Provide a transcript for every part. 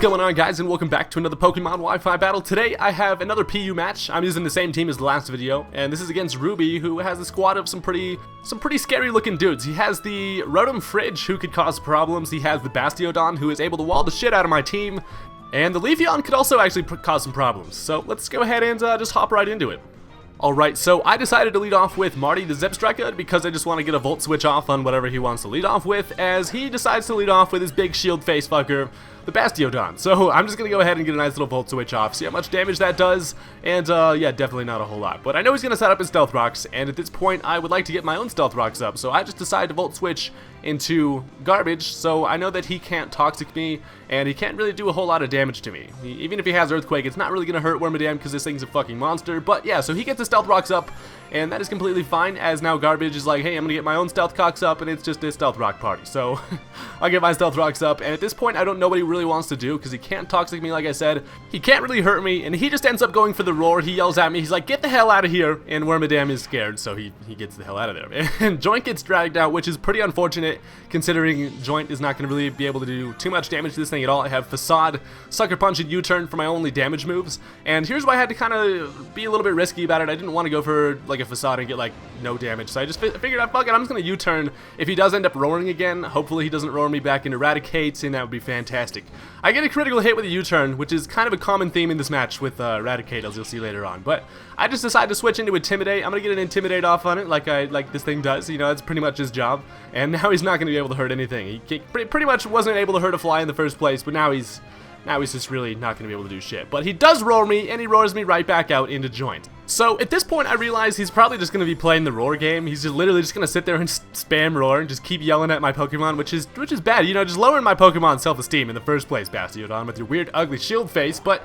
going on, guys, and welcome back to another Pokemon Wi-Fi battle. Today I have another PU match. I'm using the same team as the last video, and this is against Ruby, who has a squad of some pretty scary looking dudes. He has the Rotom Fridge, who could cause problems. He has the Bastiodon, who is able to wall the shit out of my team, and the leafeon could also actually cause some problems. So let's go ahead and just hop right into it. Alright, so I decided to lead off with Marty the Zebstrika because I just want to get a Volt Switch off on whatever he wants to lead off with, as he decides to lead off with his big shield face fucker, the Bastiodon. So I'm just going to go ahead and get a nice little Volt Switch off, see how much damage that does, and yeah, definitely not a whole lot. But I know he's going to set up his Stealth Rocks, and at this point I would like to get my own Stealth Rocks up, so I just decided to Volt Switch into Garbage, so I know that he can't Toxic me, and he can't really do a whole lot of damage to me. Even if he has Earthquake, it's not really going to hurt Wormadam because this thing's a fucking monster. But yeah, so he gets his Stealth Rocks up, and that is completely fine, as now Garbage is like, hey, I'm going to get my own Stealth Cocks up, and it's just a Stealth Rock party. So I'll get my Stealth Rocks up, and at this point I don't know what he really wants to do, because he can't Toxic me like I said. He can't really hurt me, and he just ends up going for the Roar. He yells at me, he's like, get the hell out of here, and Wormadam is scared, so he gets the hell out of there. And Joint gets dragged out, which is pretty unfortunate, considering Joint is not going to really be able to do too much damage to this thing at all. I have Facade, Sucker Punch, and U-Turn for my only damage moves, and here's why I had to kind of be a little bit risky about it. I didn't want to go for like a Facade and get like no damage, so I just figured out, fuck it, I'm just going to U-Turn. If he does end up roaring again, hopefully he doesn't roar me back into Eradicate, and that would be fantastic. I get a critical hit with a U-Turn, which is kind of a common theme in this match with Eradicate, as you'll see later on, but I just decided to switch into Intimidate. I'm going to get an Intimidate off on it like this thing does, you know, that's pretty much his job, and now he's not going to be able to hurt anything. He pretty much wasn't able to hurt a fly in the first place, but now he's just really not going to be able to do shit. But he does roar me, and he roars me right back out into Joint. So at this point I realize he's probably just going to be playing the roar game. He's just literally just going to sit there and spam roar and just keep yelling at my Pokemon, which is bad, you know, just lowering my Pokemon's self-esteem in the first place, Bastiodon, with your weird ugly shield face. But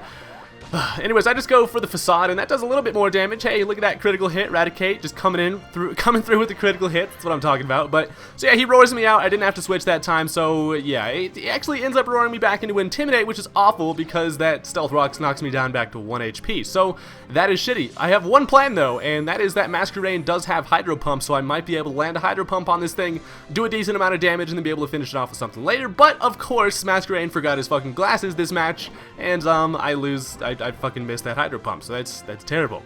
anyways, I just go for the Facade, and that does a little bit more damage. Hey, look at that critical hit, Eradicate, just coming through with the critical hit. That's what I'm talking about. But so yeah, he roars me out. I didn't have to switch that time, so yeah, it actually ends up roaring me back into Intimidate, which is awful because that Stealth Rocks knocks me down back to 1 HP. So that is shitty. I have one plan though, and that is that Masquerain does have Hydro Pump, so I might be able to land a Hydro Pump on this thing, do a decent amount of damage, and then be able to finish it off with something later. But of course, Masquerain forgot his fucking glasses this match, and I lose. I fucking missed that Hydro Pump, so that's terrible.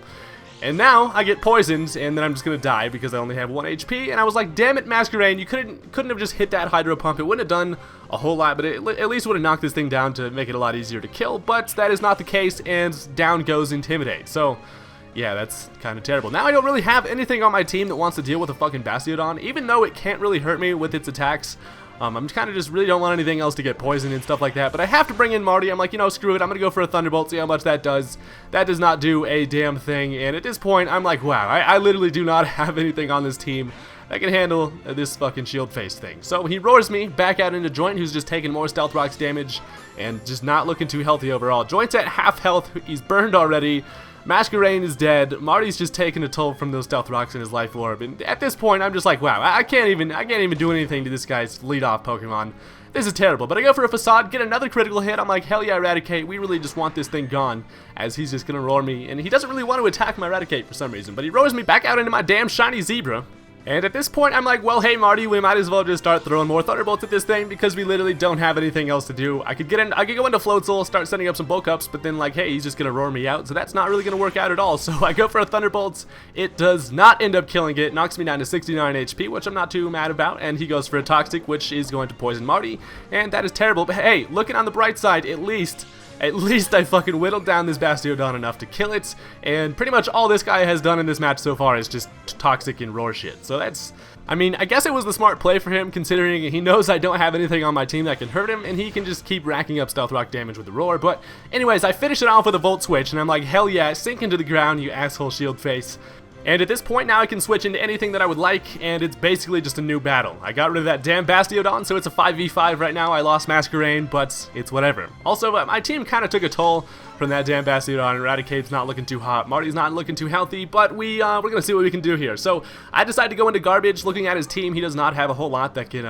And now I get poisoned, and then I'm just gonna die because I only have 1 HP. And I was like, damn it, Masquerain, you couldn't have just hit that Hydro Pump. It wouldn't have done a whole lot, but it at least would have knocked this thing down to make it a lot easier to kill. But that is not the case, and down goes Intimidate. So yeah, that's kind of terrible. Now I don't really have anything on my team that wants to deal with a fucking Bastiodon, even though it can't really hurt me with its attacks. I'm kind of just really don't want anything else to get poisoned and stuff like that, but I have to bring in Marty. I'm like, you know, screw it, I'm gonna go for a Thunderbolt, see how much that does. That does not do a damn thing, and at this point, I'm like, wow, I literally do not have anything on this team that can handle this fucking shield face thing. So he roars me back out into Joint, who's just taking more Stealth Rocks damage and just not looking too healthy overall. Joint's at half health, he's burned already. Masquerain is dead. Marty's just taking a toll from those Stealth Rocks in his Life Orb, and at this point I'm just like, wow, I can't even do anything to this guy's lead-off Pokemon. This is terrible. But I go for a Facade, get another critical hit. I'm like, hell yeah, Eradicate, we really just want this thing gone, as he's just gonna roar me, and he doesn't really want to attack my Eradicate for some reason, but he roars me back out into my damn shiny Zebra. And at this point, I'm like, well, hey, Marty, we might as well just start throwing more Thunderbolts at this thing because we literally don't have anything else to do. I could go into Floatzel, start setting up some bulk ups, but then, like, hey, he's just gonna roar me out, so that's not really gonna work out at all. So I go for a Thunderbolts. It does not end up killing it. Knocks me down to 69 HP, which I'm not too mad about, and he goes for a Toxic, which is going to poison Marty, and that is terrible. But hey, looking on the bright side, at least I fucking whittled down this Bastiodon enough to kill it, and pretty much all this guy has done in this match so far is just Toxic and roar shit. So that's, I mean, I guess it was the smart play for him, considering he knows I don't have anything on my team that can hurt him, and he can just keep racking up Stealth Rock damage with the roar. But anyways, I finish it off with a Volt Switch, and I'm like, hell yeah, sink into the ground, you asshole shield face. And at this point now I can switch into anything that I would like, and it's basically just a new battle. I got rid of that damn Bastiodon, so it's a 5v5 right now. I lost Masquerain, but it's whatever. Also, my team kind of took a toll from that damn Bastiodon. Eradicate's not looking too hot. Marty's not looking too healthy, but we're gonna see what we can do here. So I decided to go into Garbage. Looking at his team, he does not have a whole lot that can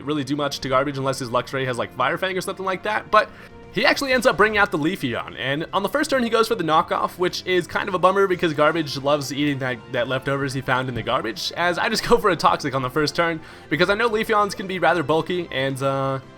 really do much to Garbage unless his Luxray has like Fire Fang or something like that. But he actually ends up bringing out the leafeon, and on the first turn he goes for the knockoff, which is kind of a bummer because Garbage loves eating that leftovers he found in the garbage, as I just go for a toxic on the first turn because I know leafeons can be rather bulky, and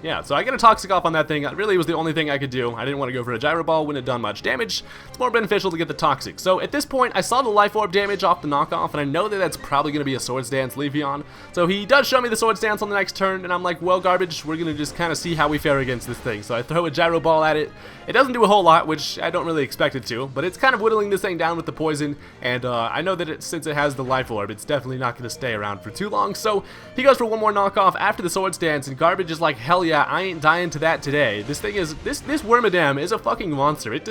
yeah, so I get a toxic off on that thing. It really was the only thing I could do. I didn't want to go for a gyro ball, wouldn't have done much damage. It's more beneficial to get the toxic. So at this point I saw the life orb damage off the knockoff, and I know that that's probably going to be a swords dance leafeon, so he does show me the swords dance on the next turn, and I'm like, well, Garbage, we're going to just kind of see how we fare against this thing. So I throw a gyro ball at it. It doesn't do a whole lot, which I don't really expect it to, but it's kind of whittling this thing down with the poison, and I know that since it has the life orb, it's definitely not going to stay around for too long. So he goes for one more knockoff after the swords dance, and Garbage is like, hell yeah, I ain't dying to that today. This thing is, this Wormadam is a fucking monster. It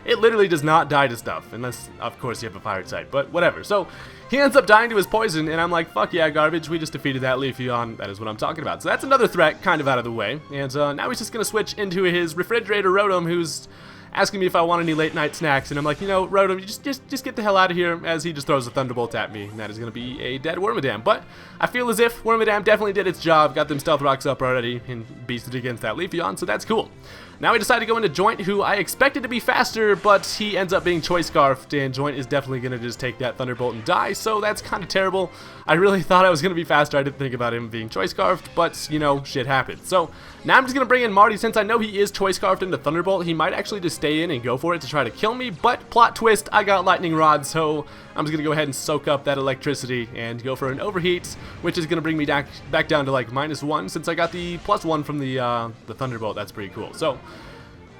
literally does not die to stuff, unless of course you have a fire type, but whatever. So he ends up dying to his poison, and I'm like, fuck yeah, Garbage, we just defeated that leafeon. That is what I'm talking about. So that's another threat kind of out of the way, and now he's just going to switch into his refrigerator Rotom, who's asking me if I want any late night snacks, and I'm like, you know, Rotom, just get the hell out of here, as he just throws a Thunderbolt at me, and that is going to be a dead Wormadam. But I feel as if Wormadam definitely did its job, got them Stealth Rocks up already, and beasted against that Leafeon, so that's cool. Now we decide to go into Joint, who I expected to be faster, but he ends up being Choice Scarfed, and Joint is definitely going to just take that Thunderbolt and die, so that's kind of terrible. I really thought I was going to be faster. I didn't think about him being Choice Scarfed, but, you know, shit happened. So now I'm just going to bring in Marty. Since I know he is Choice Scarfed into Thunderbolt, he might actually just stay in and go for it to try to kill me, but plot twist, I got Lightning Rod, so I'm just going to go ahead and soak up that electricity and go for an Overheat, which is going to bring me back down to like -1, since I got the +1 from the Thunderbolt. That's pretty cool. So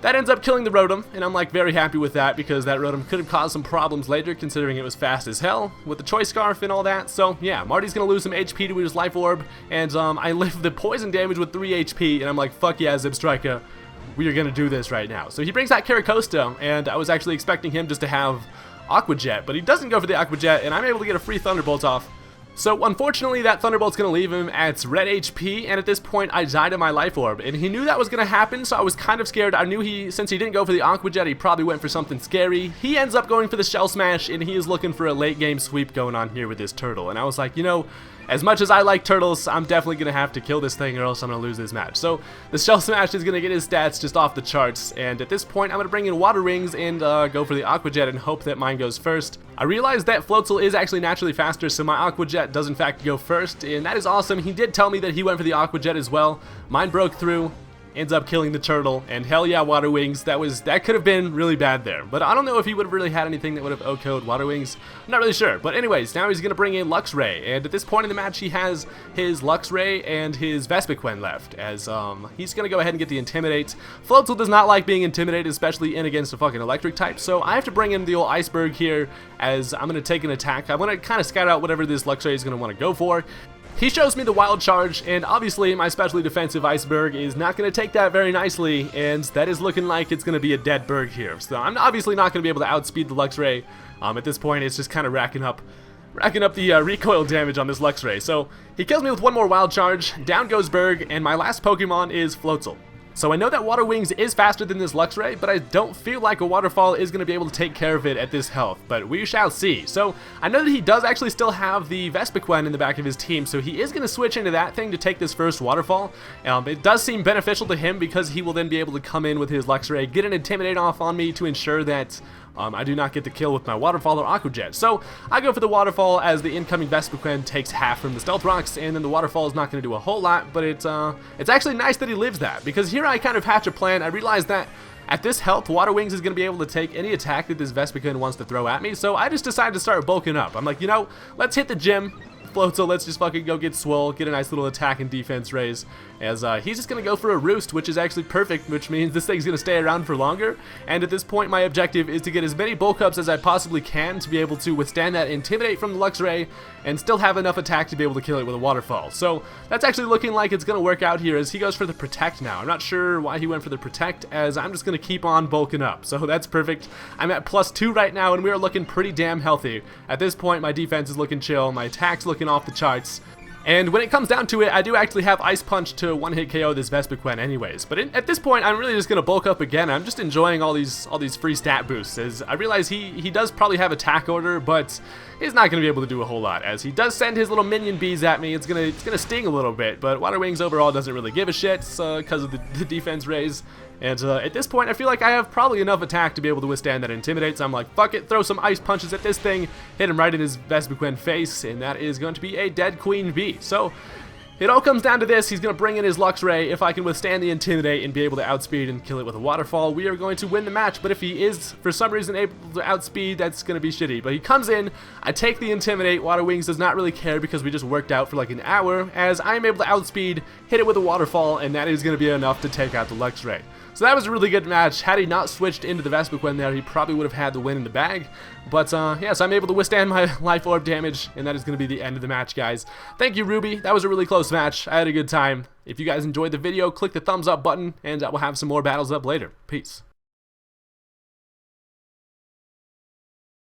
that ends up killing the Rotom, and I'm like very happy with that because that Rotom could have caused some problems later considering it was fast as hell with the Choice Scarf and all that. So yeah, Marty's gonna lose some HP to his Life Orb, and I live the poison damage with 3 HP, and I'm like, fuck yeah, Zipstrika, we are gonna do this right now. So he brings out Carracosta, and I was actually expecting him just to have Aqua Jet, but he doesn't go for the Aqua Jet, and I'm able to get a free Thunderbolt off. So unfortunately that Thunderbolt's going to leave him at red HP, and at this point I died to my Life Orb, and he knew that was going to happen, so I was kind of scared. I knew since he didn't go for the Aqua Jet, he probably went for something scary. He ends up going for the Shell Smash, and he is looking for a late game sweep going on here with this turtle, and I was like, you know, as much as I like turtles, I'm definitely going to have to kill this thing or else I'm going to lose this match. So the Shell Smash is going to get his stats just off the charts, and at this point I'm going to bring in Water Wings and go for the Aqua Jet and hope that mine goes first. I realized that Floatzel is actually naturally faster, so my Aqua Jet does in fact go first, and that is awesome. He did tell me that he went for the Aqua Jet as well. Mine broke through, ends up killing the turtle, and hell yeah, Water Wings. That could have been really bad there, but I don't know if he would have really had anything that would have OHKO'd Water Wings. I'm not really sure, but anyways, now he's gonna bring in Luxray, and at this point in the match he has his Luxray and his Vespiquen left, as he's gonna go ahead and get the Intimidate. Floatzel does not like being intimidated, especially in against a fucking electric type, so I have to bring in the old Iceberg here, as I'm gonna take an attack. I want to kind of scout out whatever this Luxray is gonna want to go for. He shows me the Wild Charge, and obviously my specially defensive Iceberg is not going to take that very nicely, and that is looking like it's going to be a dead berg here. So I'm obviously not going to be able to outspeed the Luxray. At this point, it's just kind of racking up the recoil damage on this Luxray. So he kills me with one more Wild Charge, down goes Berg, and my last Pokemon is Floatzel. So I know that Water Wings is faster than this Luxray, but I don't feel like a Waterfall is going to be able to take care of it at this health, but we shall see. So I know that he does actually still have the Vespiquen in the back of his team, so he is going to switch into that thing to take this first Waterfall. It does seem beneficial to him because he will then be able to come in with his Luxray, get an Intimidate off on me to ensure that I do not get the kill with my Waterfall or Aqua Jet. So I go for the Waterfall as the incoming Vespiquen takes half from the Stealth Rocks, and then the Waterfall is not going to do a whole lot, but it's actually nice that he lives that, because here I kind of hatch a plan. I realized that at this health, Water Wings is going to be able to take any attack that this Vespiquen wants to throw at me, so I just decided to start bulking up. I'm like, you know, let's hit the gym. Floatzel, let's just fucking go get swole, get a nice little attack and defense raise, as he's just going to go for a Roost, which is actually perfect, which means this thing's going to stay around for longer, and at this point my objective is to get as many bulk ups as I possibly can to be able to withstand that Intimidate from the Luxray, and still have enough attack to be able to kill it with a Waterfall. So that's actually looking like it's going to work out here, as he goes for the Protect now. I'm not sure why he went for the Protect, as I'm just going to keep on bulking up, so that's perfect. I'm at +2 right now, and we are looking pretty damn healthy. At this point my defense is looking chill, my attack's looking off the charts, and when it comes down to it, I do actually have Ice Punch to one-hit KO this Vespiquen anyways. But at this point, I'm really just going to bulk up again. I'm just enjoying all these free stat boosts, as I realize he does probably have Attack Order, but he's not going to be able to do a whole lot, as he does send his little minion bees at me. It's gonna sting a little bit, but Water Wings overall doesn't really give a shit because of the defense raise. And at this point, I feel like I have probably enough attack to be able to withstand that Intimidate, so I'm like, fuck it, throw some ice punches at this thing, hit him right in his Vespiquen face, and that is going to be a dead Queen Bee. So it all comes down to this. He's going to bring in his Luxray. If I can withstand the Intimidate and be able to outspeed and kill it with a Waterfall, we are going to win the match. But if he is, for some reason, able to outspeed, that's going to be shitty. But he comes in, I take the Intimidate. Water Wings does not really care because we just worked out for like an hour, as I am able to outspeed, hit it with a Waterfall, and that is going to be enough to take out the Luxray. So that was a really good match. Had he not switched into the Vespiquen there, he probably would have had the win in the bag. But yeah, so I'm able to withstand my Life Orb damage, and that is going to be the end of the match, guys. Thank you, Ruby. That was a really close match. I had a good time. If you guys enjoyed the video, click the thumbs up button, and I will have some more battles up later. Peace.